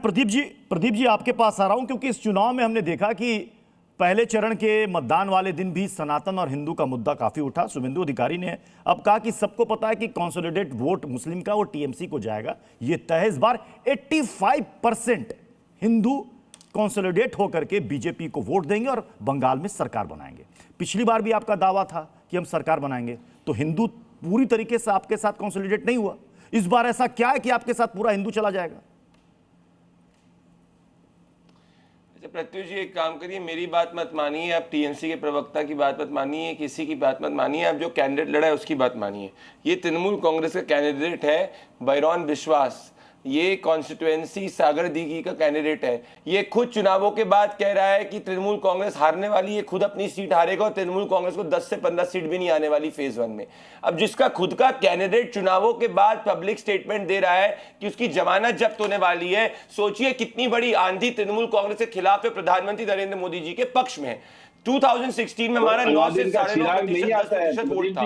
प्रदीप जी आपके पास आ रहा हूं, क्योंकि इस चुनाव में हमने देखा कि पहले चरण के मतदान वाले दिन भी सनातन और हिंदू का मुद्दा काफी उठा। शुभेंदु अधिकारी ने अब कहा कि सबको पता है कि कंसोलिडेट वोट मुस्लिम का वो टीएमसी को जाएगा, ये तय है। इस बार 85% हिंदू कंसोलिडेट होकर के बीजेपी को वोट देंगे और बंगाल में सरकार बनाएंगे। पिछली बार भी आपका दावा था कि हम सरकार बनाएंगे, तो हिंदू पूरी तरीके से आपके साथ कंसोलिडेट नहीं हुआ। इस बार ऐसा क्या है कि आपके साथ पूरा हिंदू चला जाएगा? प्रत्युष जी, एक काम करिए, मेरी बात मत मानिए, आप टीएमसी के प्रवक्ता की बात मत मानिए, किसी की बात मत मानिए, आप जो कैंडिडेट लड़ा है उसकी बात मानिए। ये तृणमूल कांग्रेस का कैंडिडेट है बैरौन विश्वास, ये कॉन्स्टिट्युएंसी सागर दीघी का कैंडिडेट है। ये खुद चुनावों के बाद कह रहा है कि तृणमूल कांग्रेस हारने वाली है, खुद अपनी सीट हारेगा और तृणमूल कांग्रेस को 10 से 15 सीट भी नहीं आने वाली फेज 1 में। अब जिसका खुद का कैंडिडेट चुनावों के बाद पब्लिक स्टेटमेंट दे रहा है कि उसकी जमानत जब्त होने वाली है, सोचिए कितनी बड़ी आंधी तृणमूल कांग्रेस के खिलाफ है, प्रधानमंत्री नरेंद्र मोदी जी के पक्ष में। 2016 में हमारा 9 से 9.5% वोट था।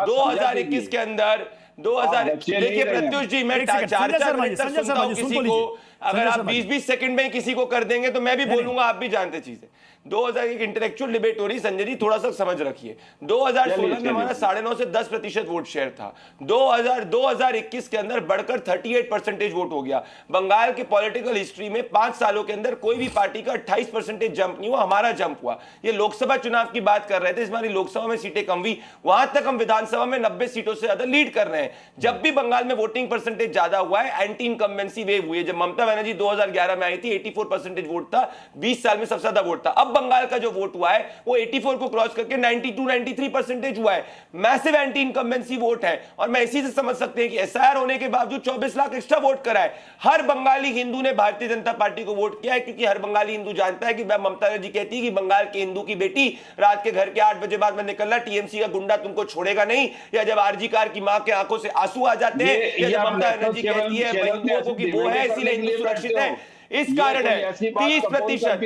2021 के अंदर 2000 देखिए प्रत्युष जी, मैं 4 मिनट तक सुनता हूं किसी को, अगर आप 20-20 सेकंड में किसी को कर देंगे तो मैं भी बोलूंगा, आप भी जानते चीजें। 2001 इंटेलेक्चुअल डिबेट हो रही, संजय जी थोड़ा सा समझ रखिए। 2016 में हमारा 9.5 से 10% वोट शेयर था। 2021 के अंदर बढ़कर 38% वोट हो गया। बंगाल के पॉलिटिकल हिस्ट्री में 5 सालों के अंदर कोई भी पार्टी का 28% जंप नहीं हुआ, हमारा जंप हुआ। ये लोकसभा चुनाव की बात कर रहे थे, इस बार लोकसभा में सीटें कम हुई, वहां तक हम विधानसभा में 90 सीटों से ज्यादा लीड कर रहे हैं। जब भी बंगाल में वोटिंग परसेंटेज ज्यादा हुआ है, एंटी इनकम्बेंसी वेव हुई है। जब ममता बनर्जी 2011 में आई थी 84% वोट था, 20 साल में सबसे ज्यादा वोट था। अब बंगाल का जो वोट हुआ है वो 84 को क्रॉस करके 92-93% हुआ है। मैसिव एंटी इनकम्बेंसी वोट है, और मैं इसी से समझ सकते हैं कि एसआईआर होने के बावजूद 24 लाख एक्स्ट्रा वोट करा है। हर बंगाली हिंदू ने भारतीय जनता पार्टी को वोट किया है, क्योंकि हर बंगाली हिंदू जानता है कि ममता बनर्जी कहती है कि बंगाल के हिंदू की बेटी रात के घर के 8 बजे बाद में निकलना, टीएमसी का गुंडा तुमको छोड़ेगा नहीं। या जब आरजी कार की मां के आंखों से आंसू आ जाते हैं, या जब ममता बनर्जी कहती है हिंदुओं की वो है इसीलिए हिंदू सुरक्षित है, इस कारण है 30%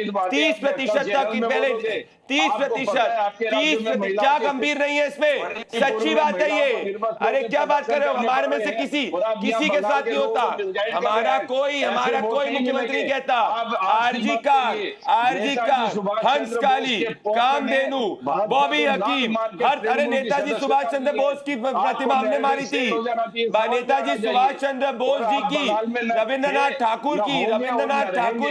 तक की पहले 30% क्या गंभीर नहीं है इसमें? सच्ची बात है ये। अरे क्या बात कर रहे हो? हमारे में से किसी के साथ नहीं होता, हमारा कोई मुख्यमंत्री कहता। आरजी का हंसकाली, कामधेनु, बॉबी हकीम, अरे नेताजी सुभाष चंद्र बोस की प्रतिमा हमने मारी थी। नेताजी सुभाष चंद्र बोस जी की, रविंद्रनाथ ठाकुर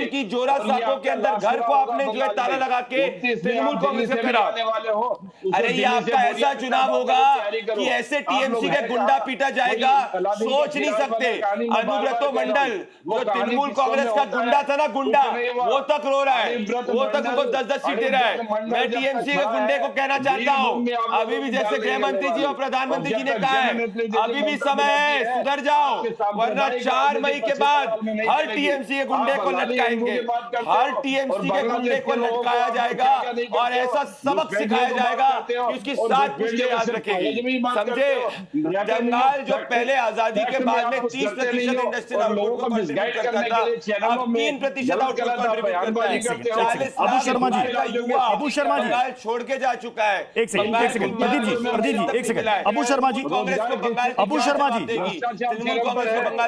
की जोरा साको के अंदर घर को आपने जो है ताला लगा के तृणमूल कांग्रेस के खिलाफ। अरे ये आपका ऐसा चुनाव होगा कि ऐसे टीएमसी के गुंडा पीटा जाएगा, सोच नहीं सकते। अनुव्रतो मंडल जो तृणमूल कांग्रेस का गुंडा था ना, गुंडा, वो तक रो रहा है, वो तक उनको 10-10 सीट दे रहा है। मैं टीएमसी के गुंडे को कहना चाहता हूं, अभी भी जैसे गृह मंत्री जी और प्रधानमंत्री जी ने कहा है, अभी भी समय है, सुधर जाओ, वरना 4 मई के बाद हर टीएमसी के गुंडे को लटकाएंगे, हर टीएमसी के गुंडे को लटकाया जाएगा और ऐसा सबक सिखाया जाएगा कि उसकी 7 पुश्तें याद रखेंगे। समझे? बंगाल जो पहले आजादी के बाद में 30% इंडस्ट्रियल आउटपुट को कंट्रीब्यूट करता था, अब 3% आउटपुट कंट्रीब्यूट करता है। 40 लाख का युवा अबू शर्मा जी छोड़ के जा चुका है। एक सेकंड प्रदीप जी, एक सेकंड। अबू शर्मा जी, कांग्रेस को बंगाल अबू शर्मा जी, तृणमूल कांग्रेस को बंगाल